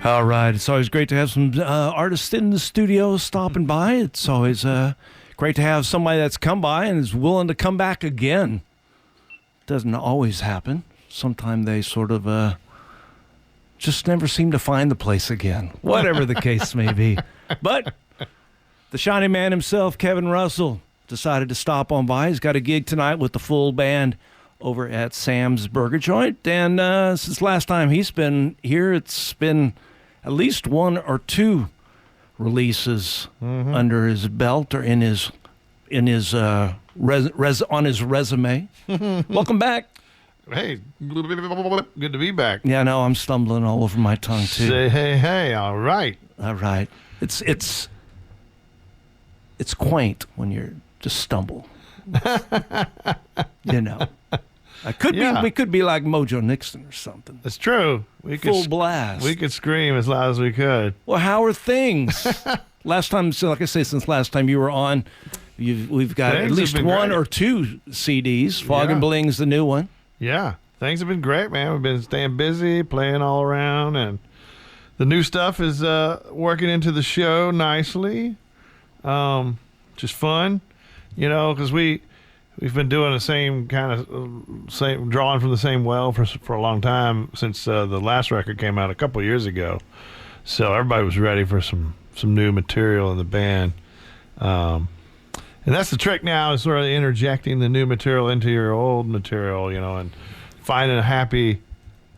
All right. It's always great to have some artists in the studio stopping by. It's always great to have somebody that's come by and is willing to come back again. Doesn't always happen. Sometimes they sort of just never seem to find the place again, whatever the case may be. But the shiny man himself, Kevin Russell, decided to stop on by. He's got a gig tonight with the full band over at Sam's Burger Joint. And since last time he's been here, it's been at least one or two releases under his belt or on his resume. Welcome back. Hey, good to be back. Yeah, no, I'm stumbling all over my tongue too. Say hey, all right. All right. It's quaint when you just stumble. You know. We could be like Mojo Nixon or something. It's true. Full blast. We could scream as loud as we could. Well, how are things? Last time, so like I say, since last time you were on, we've got Things at least one great. or two CDs. Fog and Bling's the new one. Yeah, things have been great, man. We've been staying busy, playing all around, and the new stuff is working into the show nicely. Just fun, because we've been doing the same drawing from the same well for a long time since the last record came out a couple years ago. So everybody was ready for some new material in the band. And that's the trick now, is sort of interjecting the new material into your old material, and finding a happy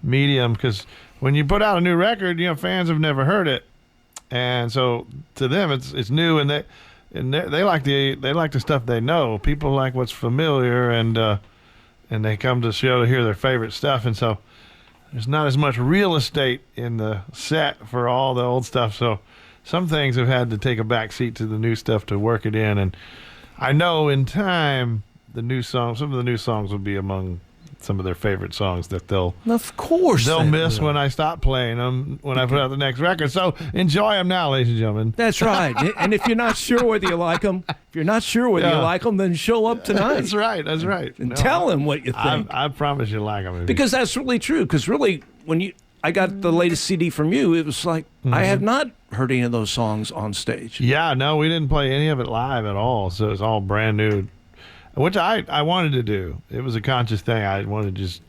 medium. Because when you put out a new record, fans have never heard it, and so to them it's new, and they like the stuff they know. People like what's familiar, and they come to the show to hear their favorite stuff, and so there's not as much real estate in the set for all the old stuff. So some things have had to take a back seat to the new stuff to work it in, and I know in time some of the new songs will be among some of their favorite songs that they'll miss when I stop playing them when I put out the next record. So enjoy them now, ladies and gentlemen. That's right. And if you're not sure whether you like them, then show up tonight. That's right. And tell them what you think. I promise you like them. Because that's really true. Because really, when I got the latest CD from you, it was like I had not heard any of those songs on stage. Yeah, no, we didn't play any of it live at all. So it's all brand new, which I wanted to do. It was a conscious thing. I wanted to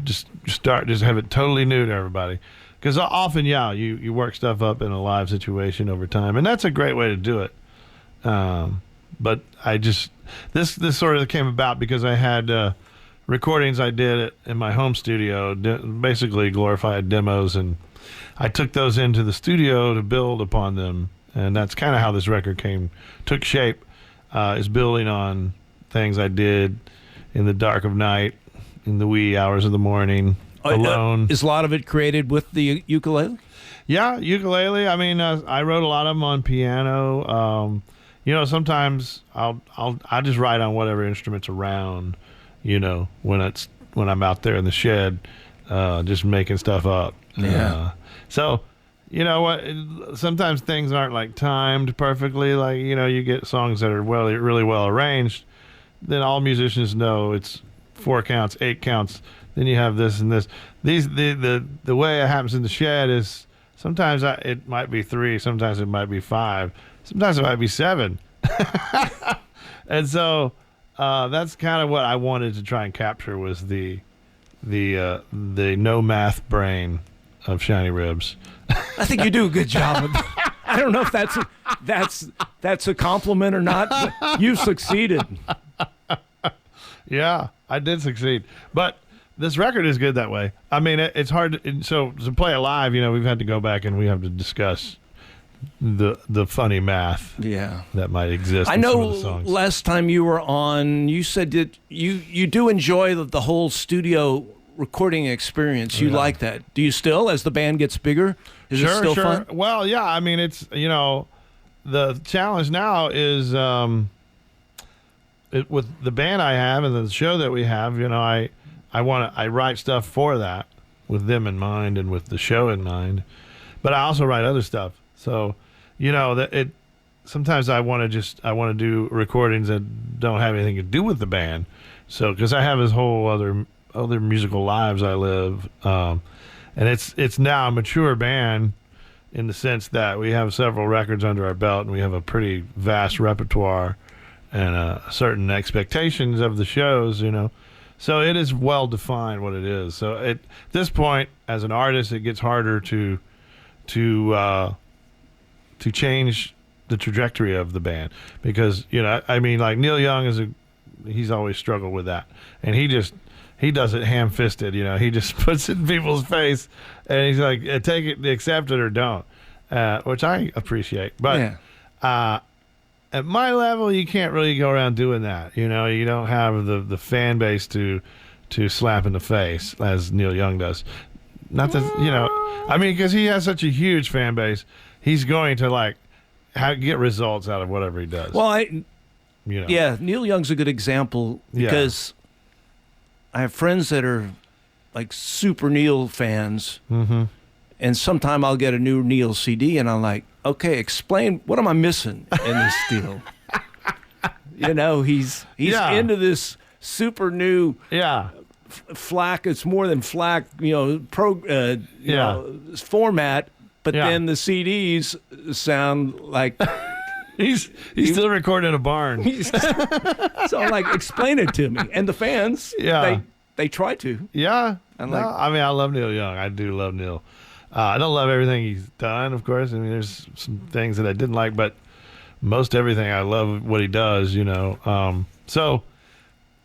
just have it totally new to everybody. Because often, you work stuff up in a live situation over time, and that's a great way to do it. But this sort of came about because I had recordings I did in my home studio, basically glorified demos, and I took those into the studio to build upon them, and that's kind of how this record took shape, is building on things I did in the dark of night, in the wee hours of the morning, alone. Is a lot of it created with the ukulele? Yeah, ukulele. I mean, I wrote a lot of them on piano. Sometimes I just write on whatever instrument's around. When I'm out there in the shed, just making stuff up. Yeah. So, what? Sometimes things aren't like timed perfectly. Like you get songs that are really well arranged. Then all musicians know it's 4 counts, 8 counts. Then you have this and this. The way it happens in the shed is sometimes it might be 3, sometimes it might be 5, sometimes it might be 7. And so that's kind of what I wanted to try and capture, was the no math brain of Shinyribs. I think you do a good job of that. I don't know if that's a compliment or not, but you've succeeded. Yeah, I did succeed. But this record is good that way. I mean, it's hard to play it live, we've had to go back and we have to discuss the funny math that might exist. I in know some of the songs. Last time you were on, you said that you do enjoy the whole studio recording experience. You like that. Do you still, as the band gets bigger? Is it still fun? Well, yeah. I mean, it's, the challenge now is with the band I have and the show that we have, I write stuff for that with them in mind and with the show in mind, but I also write other stuff. So, sometimes I want to do recordings that don't have anything to do with the band. So, because I have this whole other musical lives I live, and it's now a mature band in the sense that we have several records under our belt and we have a pretty vast repertoire and certain expectations of the shows, So it is well defined what it is. So at this point, as an artist, it gets harder to change the trajectory of the band because like Neil Young he's always struggled with that, and he does it ham-fisted. He just puts it in people's face, and he's like, take it, accept it, or don't, which I appreciate. But at my level, you can't really go around doing that. You don't have the fan base to slap in the face as Neil Young does. Not that because he has such a huge fan base, he's going to get results out of whatever he does. Well, Neil Young's a good example because I have friends that are like super Neil fans, and sometime I'll get a new Neil CD, and I'm like, okay, explain, what am I missing in this deal? He's into this super new FLAC. It's more than FLAC, format. But then the CDs sound like he's still recording in a barn. So I'm like, explain it to me. And the fans, they try to. Yeah. I love Neil Young. I do love Neil. I don't love everything he's done, of course. There's some things that I didn't like, but most everything I love what he does,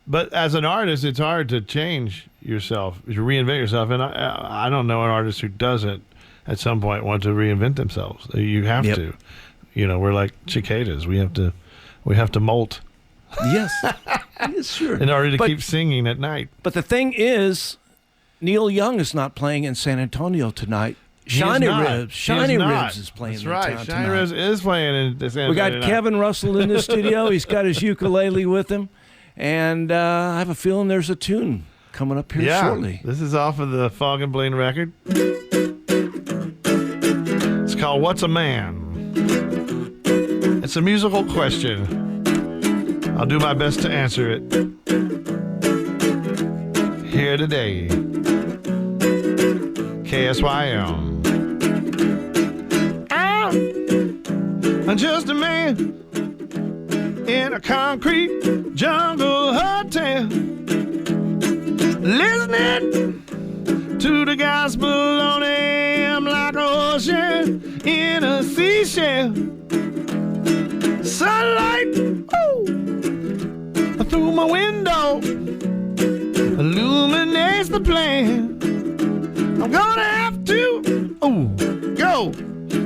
but as an artist, it's hard to change yourself, to reinvent yourself. And I don't know an artist who doesn't at some point want to reinvent themselves. You have to. We're like cicadas. We have to molt. Yes. Yes, sure. In order to keep singing at night. But the thing is, Neil Young is not playing in San Antonio tonight. Shinyribs is playing in town tonight. Shinyribs is playing in San Antonio. We got Kevin Russell in the studio. He's got his ukulele with him. And I have a feeling there's a tune coming up here shortly. This is off of the Fog Bling record. It's called What's a Man? It's a musical question. I'll do my best to answer it here today. KSYM. I'm just a man in a concrete jungle hotel, listening to the gospel on AM like an ocean in a seashell. Sunlight through my window illuminates the plan. I'm gonna have to go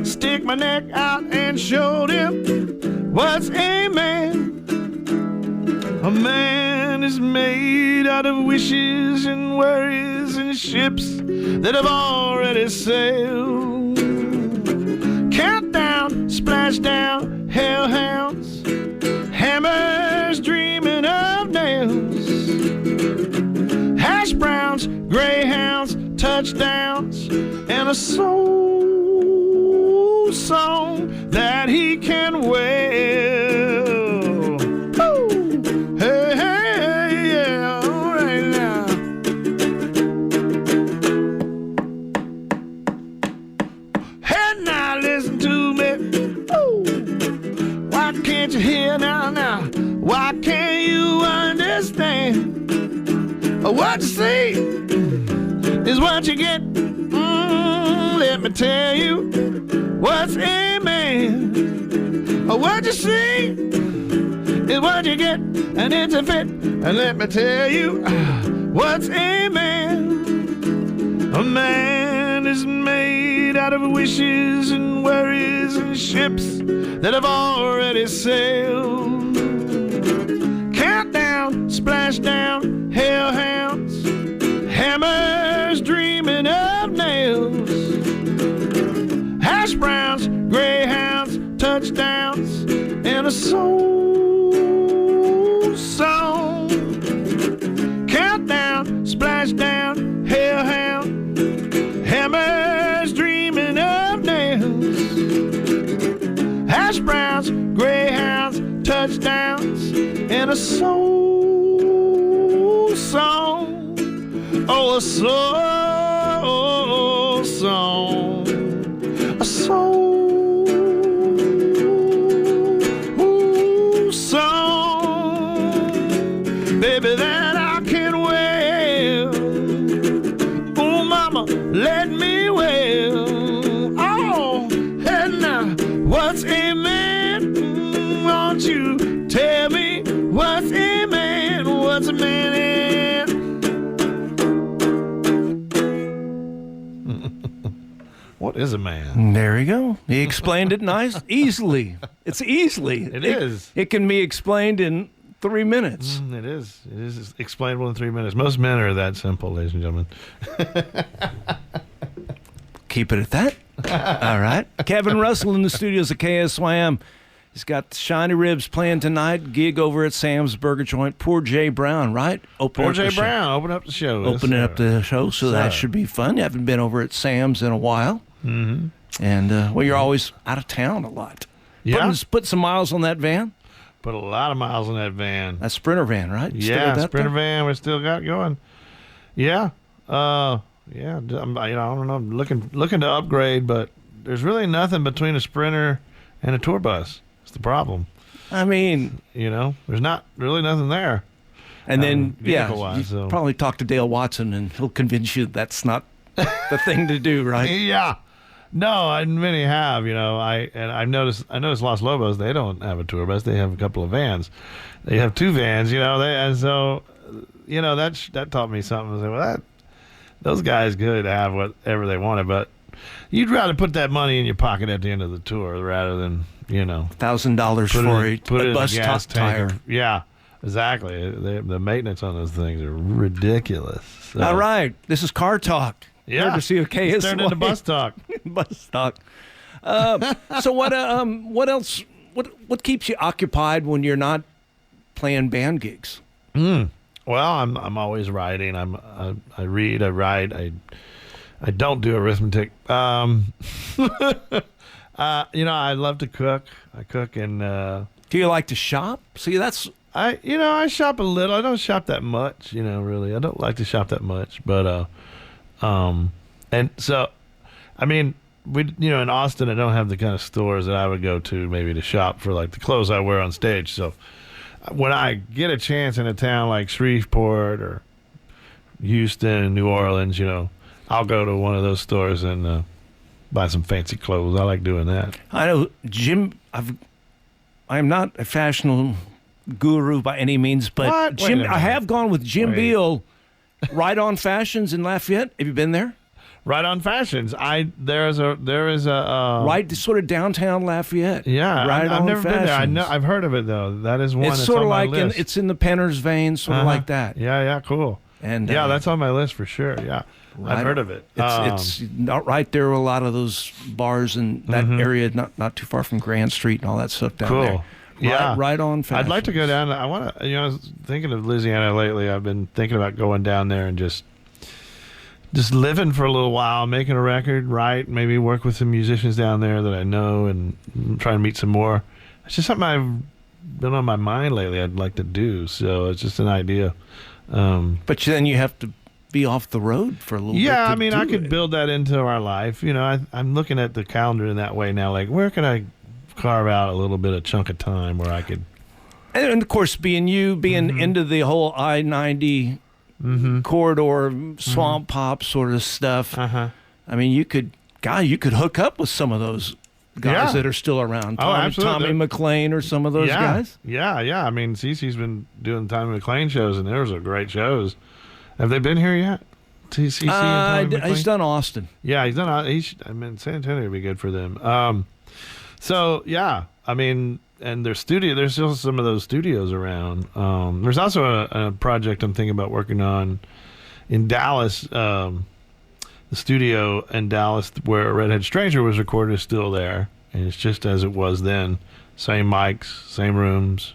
stick my neck out and show them what's a man. A man is made out of wishes and worries and ships that have already sailed. Countdown, splash down, hellhounds, hammers dreaming of nails, hash browns, greyhounds, touchdowns, and a soul song that he can wail. Ooh. Hey, hey, yeah, all right now. Hey, now listen to me. Ooh. Why can't you hear now? Why can't you understand? What you see is what you get. Let me tell you what's a man. What you see is what you get, and it's a fit. And let me tell you what's a man. A man is made out of wishes and worries and ships that have already sailed. Countdown, splash down, hellhounds, hammers dreaming of nails, hash browns, greyhounds, touchdowns, and a soul song. Countdown, splash down, hellhound, hammers dreaming of nails, hash browns, greyhounds, touchdowns, and a soul song. Oh, a soul song, a soul song, baby, that I can wail. Oh, mama, let me wail. Oh, and now, what's a man? Won't you tell me what's a man? What's a man? What is a man? There you go. He explained it easily. It's easily. It is. It can be explained in 3 minutes. It is. It is explainable in 3 minutes. Most men are that simple, ladies and gentlemen. Keep it at that. All right. Kevin Russell in the studios at KSYM. He's got Shinyribs playing tonight. Gig over at Sam's Burger Joint. Poor Jay Brown, right? Poor Jay Brown. Open up the show. Opening up the show, so that should be fun. You haven't been over at Sam's in a while. Mm-hmm. And, well, you're always out of town a lot. Yeah. Put some miles on that van. Put a lot of miles on that van. That Sprinter van, right? You Yeah, Sprinter van. We still got going. Yeah. Yeah. I don't know. I'm looking to upgrade, but there's really nothing between a Sprinter and a tour bus. It's the problem. I mean, there's not really nothing there. And then, so. probably talk to Dale Watson, and he'll convince you that's not the thing to do, right? Yeah. No, many have. I noticed Los Lobos. They don't have a tour bus. They have a couple of vans. They have 2 vans. And so that taught me something. I said, well, those guys could have whatever they wanted, but you'd rather put that money in your pocket at the end of the tour rather than $1,000 for a bus top tire. Yeah, exactly. The maintenance on those things are ridiculous. So. All right, this is Car Talk. Yeah, to see a KSY. It's turned into Bus Talk. Bus Talk. So what else? What keeps you occupied when you're not playing band gigs? Well, I'm always writing. I read. I write. I don't do arithmetic. I love to cook. I cook and. Do you like to shop? See, that's. I shop a little. I don't shop that much. Really, I don't like to shop that much. But and so, I mean, in Austin, I don't have the kind of stores that I would go to maybe to shop for like the clothes I wear on stage. So when I get a chance in a town like Shreveport or Houston, New Orleans, I'll go to one of those stores and buy some fancy clothes. I like doing that. I know I'm not a fashion guru by any means, but Jim, I have gone with Jim Beal, Right On Fashions in Lafayette. Have you been there? Right On Fashions. There is a right sort of downtown Lafayette. Yeah, Right I've On never Fashions. been there. I've heard of it though. That is one. It's that's sort of on my like list. it's in the Penner's vein, sort of like that. Yeah, cool. And that's on my list for sure. Yeah, I've heard of it. It's not right there. A lot of those bars in that area, not too far from Grand Street and all that stuff down there. Yeah, right on. Fashions. I'd like to go down. I want to. I was thinking of Louisiana lately. I've been thinking about going down there and just living for a little while, making a record, maybe work with some musicians down there that I know, and try and meet some more. It's just something I've been on my mind lately. I'd like to do. So it's just an idea. But then you have to be off the road for a little bit. Yeah, I mean, I could build that into our life. I'm looking at the calendar in that way now. Like, where can I carve out a little bit of chunk of time where I could. And of course, being into the whole I-90 corridor, swamp pop sort of stuff. I mean, you could hook up with some of those guys that are still around. Tommy McLean or some of those guys. Yeah. I mean, Cece's been doing Tommy McLean shows, and those are great shows. Have they been here yet? Cece and Tommy McLean? He's done Austin. Yeah, he's done. San Antonio would be good for them. So yeah, I mean, and there's still some of those studios around. There's also a project I'm thinking about working on in Dallas. The studio in Dallas where Redhead Stranger was recorded is still there, and it's just as it was then. Same mics, same rooms.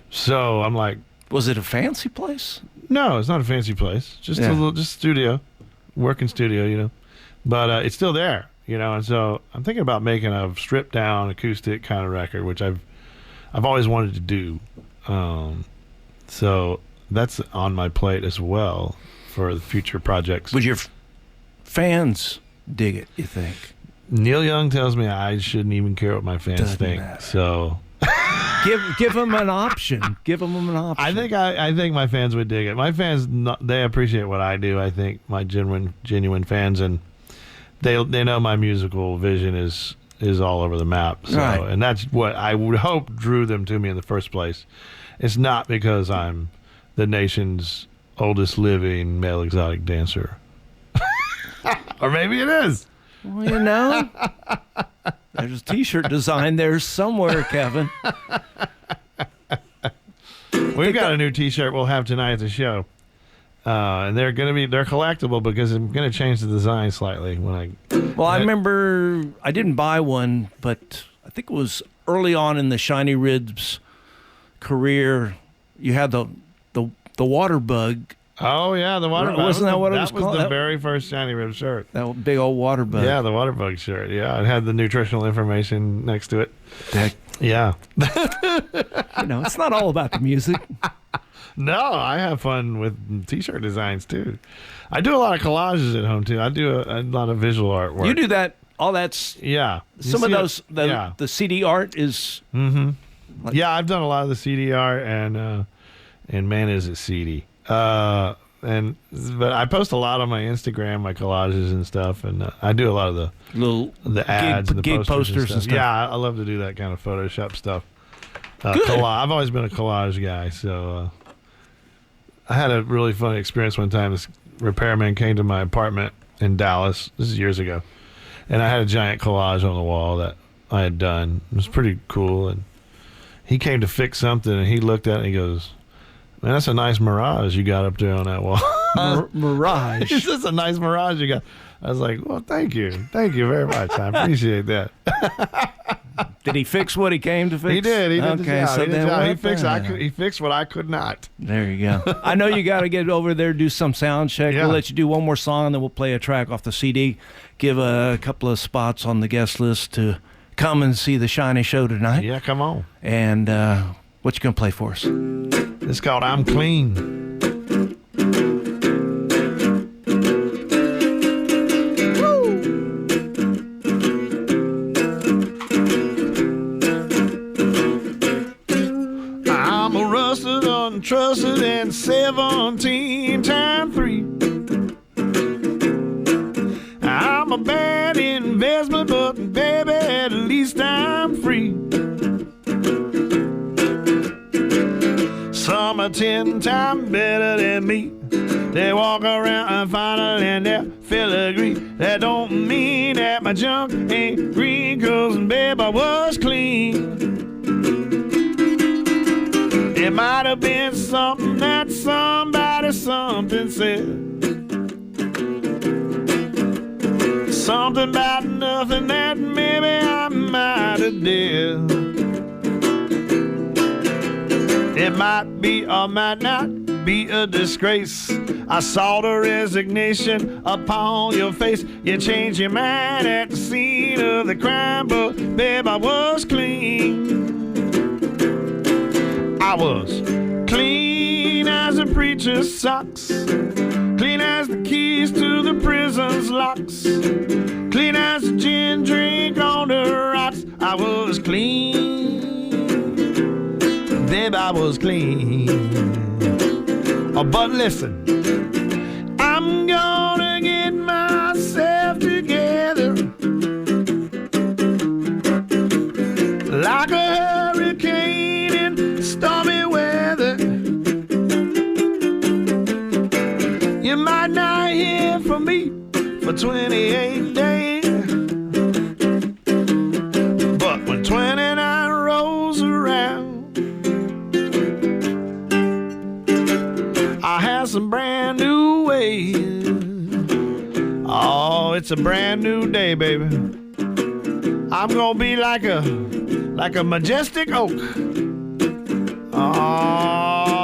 So I'm like, was it a fancy place? No, it's not a fancy place. Just a little, studio, working studio, But it's still there. And so I'm thinking about making a stripped down acoustic kind of record, which I've always wanted to do. So that's on my plate as well for the future projects. Would your fans dig it, you think? Neil Young tells me I shouldn't even care what my fans Doesn't think. matter. So Give them an option. Give them an option. I think my fans would dig it. My fans, they appreciate what I do. I think my genuine fans, and they know my musical vision is all over the map. So, Right. and that's what I would hope drew them to me in the first place. It's not because I'm the nation's oldest living male exotic dancer, or maybe it is. Well, you know, there's a T-shirt design there somewhere, Kevin. We've got a new T-shirt we'll have tonight at the show, and they're collectible because I'm gonna change the design slightly when I. Well, I remember I didn't buy one, but I think it was early on in the Shinyribs career. You had the water bug. Oh yeah, the water bug. Wasn't that what it was called? That was the very first Shinyribs shirt. That big old water bug. Yeah, the water bug shirt. Yeah, it had the nutritional information next to it. Yeah. You know, it's not all about the music. No, I have fun with T-shirt designs too. I do a lot of collages at home too. I do a lot of visual artwork. You do that. All that's Yeah. some of those. The CD art is. Mm-hmm. Yeah, I've done a lot of the CD art, and man, is it seedy. But I post a lot on my Instagram, my collages and stuff, and I do a lot of the ads and the gig posters and stuff. Yeah, I love to do that kind of Photoshop stuff. Good. I've always been a collage guy, so I had a really funny experience one time. This repairman came to my apartment in Dallas. This is years ago, and I had a giant collage on the wall that I had done. It was pretty cool, and he came to fix something, and he looked at it and he goes, "Man, that's a nice mirage you got up there on that wall." Mirage. It's just a nice mirage you got. I was like, "Well, thank you very much. I appreciate that." Did he fix what he came to fix? He did. He did the job. So he did then the job. what He fixed what I could not. There you go. I know you got to get over there, do some sound check. Yeah. We'll let you do one more song, and then we'll play a track off the CD. Give a couple of spots on the guest list to come and see the Shiny show tonight. Yeah, come on. And what you gonna play for us? It's called "I'm Clean." I'm a rusted, untrusted, and 17 times 3. I'm a bad investment, but baby, at least I'm free. Some are 10 times better than me. They walk around and finally and they filigree. That don't mean that my junk ain't green, 'cause babe, I was clean. It might have been something that something said. Something about nothing that maybe I might have did. It might be or might not be a disgrace. I saw the resignation upon your face. You changed your mind at the scene of the crime, but babe, I was clean. I was clean as a preacher's socks, clean as the keys to the prison's locks, clean as a gin drink on the rocks. I was clean. Babe, I was clean. Oh, but listen, I'm gonna get myself together like a hurricane in stormy weather. You might not hear from me for 28 days, but when 29 rolls around, I have some brand new ways. Oh, it's a brand new day, baby. I'm gonna be like a majestic oak.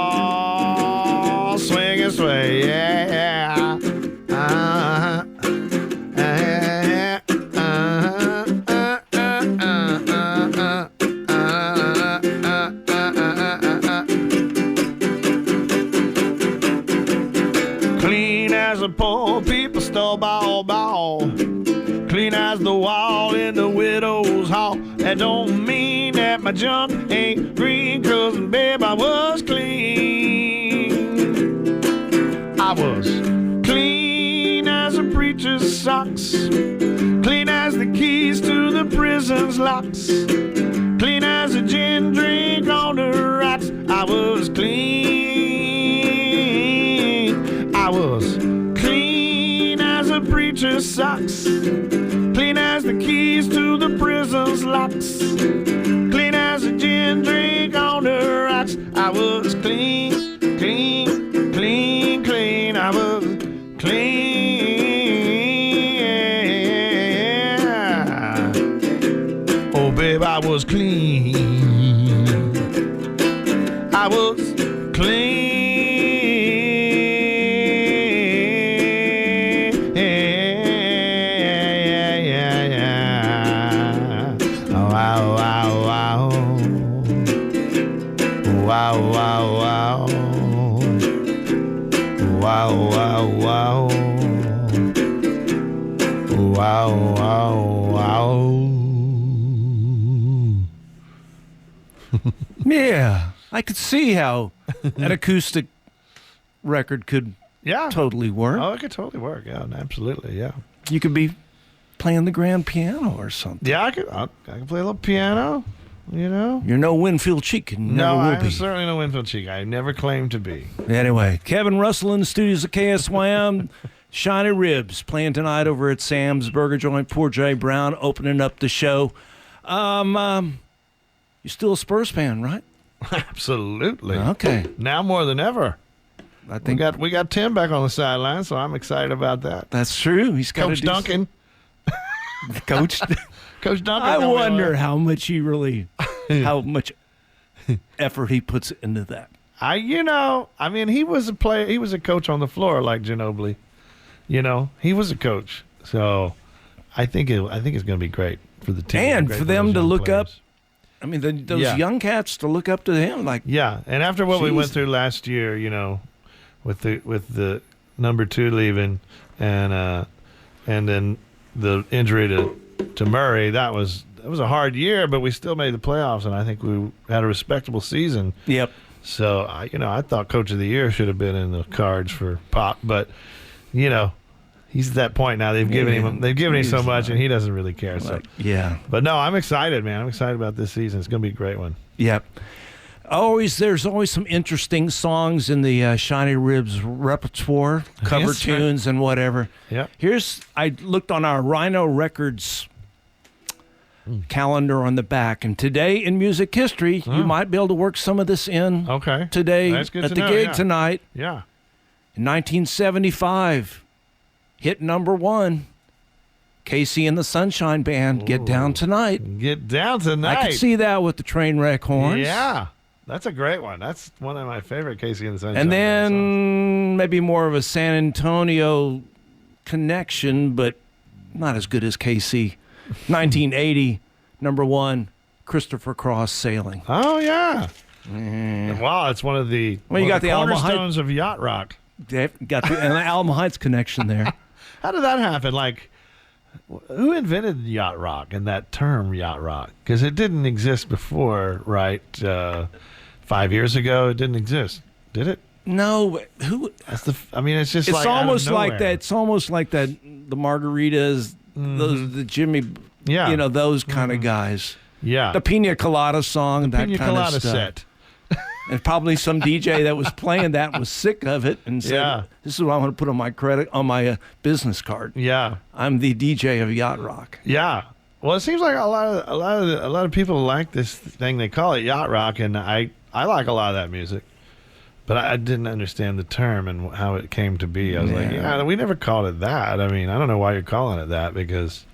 Oh, swing and sway, yeah. Clean as a poor people store ball. as the wall in the widow's hall. That don't mean that my junk ain't green, 'cause babe, I was clean. I was clean as a preacher's socks, clean as the keys to the prison's locks, clean as a gin drink on the rocks. I was clean. I was clean as a preacher's socks, clean as the keys to the prison's locks, clean as a gin drink on the rocks. I was clean, clean, clean, clean. I was clean. Oh, babe, I was clean. I was clean. Wow, wow, wow. Wow, wow, wow. Wow, wow, wow. Wow, wow, wow. Yeah, I could see how an acoustic record could totally work. Oh, it could totally work. Yeah, absolutely. Yeah. You could be playing the grand piano or something. Yeah, I could play a little piano, you know. You're no Winfield Cheek. And never will I'm be. certainly no Winfield Cheek. I never claimed to be. Anyway, Kevin Russell in the studios at KSYM. Shinyribs playing tonight over at Sam's Burger Joint. Poor Jay Brown opening up the show. You're still a Spurs fan, right? Absolutely. Okay. Now more than ever. I think We got Tim back on the sideline, so I'm excited about that. that's true. He's got Coach Duncan. Coach. Coach Duncan. I wonder how much he how much effort he puts into that. he was a player. He was a coach on the floor like Ginobili. You know, he was a coach. So I think it's going to be great for the team. And great for them those to young look players. up. I mean, those young cats to look up to him, like Yeah, and after what we went Jeez. through last year, you know, with the number 2 leaving, and then the injury to Murray, it was a hard year, but we still made the playoffs, and I think we had a respectable season. Yep. So I thought Coach of the Year should have been in the cards for Pop, but you know, he's at that point now. They've given him so much, and he doesn't really care. So yeah. but no, I'm excited, man. I'm excited about this season. It's going to be a great one. Yep. There's always some interesting songs in the Shinyribs repertoire, cover Yes, sir. tunes and whatever. Yep. I looked on our Rhino Records calendar on the back, and today in music history, you might be able to work some of this in Okay. today That's good at to the know, gig yeah. tonight. Yeah. In 1975, hit number 1, Casey and the Sunshine Band, Get Down Tonight. Get down tonight. I could see that with the train wreck horns. Yeah, that's a great one. That's one of my favorite Casey and the Sunshine And Band songs. then maybe more of a San Antonio connection, but not as good as KC. 1980, number 1, Christopher Cross, Sailing. Oh yeah. Wow, it's one of the Well, you got the Alma cornerstones of yacht rock. They've got the Alma Heights connection there. How did that happen? Like, who invented yacht rock and that term yacht rock? Because it didn't exist before, right? 5 years ago, it didn't exist, did it? No, who? It's just It's like almost out of like nowhere. that. It's almost like that. The margaritas, the Jimmy, Yeah. those kind of guys. Yeah. The Pina Colada song, that Pina kind Colada of stuff. set. And probably some DJ that was playing that was sick of it and said, Yeah. "This is what I want to put on my business card. Yeah. I'm the DJ of yacht rock." Yeah. Well, it seems like a lot of people like this thing they call it yacht rock, and I like a lot of that music, but I didn't understand the term and how it came to be. I was like, Yeah. we never called it that. I mean, I don't know why you're calling it that because,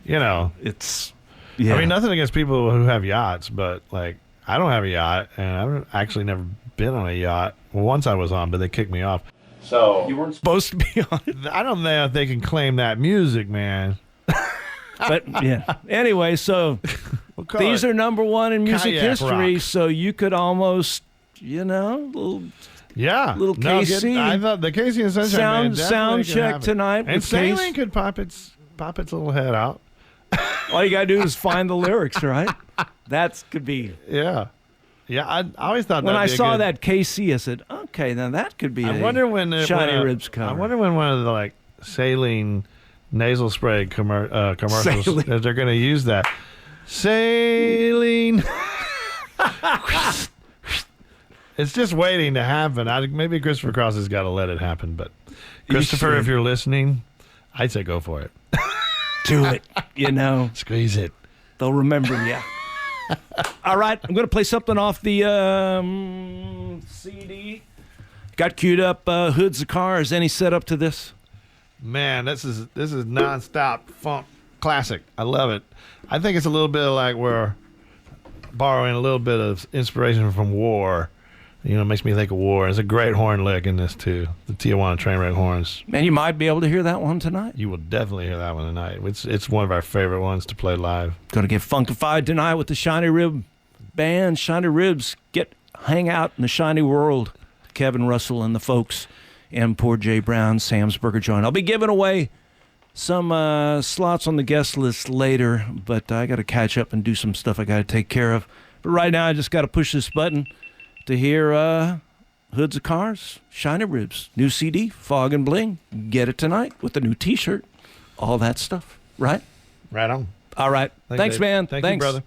you know, It's, yeah. I mean, nothing against people who have yachts, but like I don't have a yacht, and I've actually never been on a yacht. Well, once I was on, but they kicked me off. So you weren't supposed to be on it. I don't know if they can claim that music, man. But yeah. Anyway, so We'll call these it are number 1 in music kayak history. rock. So you could almost, little little KC. I thought the Casey and Sunshine Band sound definitely could check have it. tonight and with Sailing Casey. could pop its pop its little head out. All you got to do is find the lyrics, right? That could be. Yeah. Yeah, I always thought When that'd I be saw a good, that KC, I said, okay, now that could be I a wonder when Shinyribs cover. I wonder when one of the like saline nasal spray commercials Saline. they're going to use that. Saline. It's just waiting to happen. Maybe Christopher Cross has got to let it happen, but Christopher, if you're listening, I'd say go for it. Do it, Squeeze it. They'll remember you. All right, I'm going to play something off the CD. Got queued up Hoods of Cars. Any setup to this? Man, this is nonstop funk classic. I love it. I think it's a little bit like we're borrowing a little bit of inspiration from War. It makes me think of War. There's a great horn lick in this too. The Tijuana Trainwreck horns. Man, you might be able to hear that one tonight. You will definitely hear that one tonight. It's one of our favorite ones to play live. Going to get funkified tonight with the Shinyrib band. Shinyribs, hang out in the shiny world. Kevin Russell and the folks, and poor Jay Brown, Sam's Burger Joint. I'll be giving away some slots on the guest list later, but I got to catch up and do some stuff I got to take care of. But right now, I just got to push this button to hear Hoods of Cars, Shinyribs, new CD, Fog and Bling. Get it tonight with the new T-shirt, all that stuff, right? Right on. All right. Thanks, Dave. man. Thanks, Thanks. you, brother.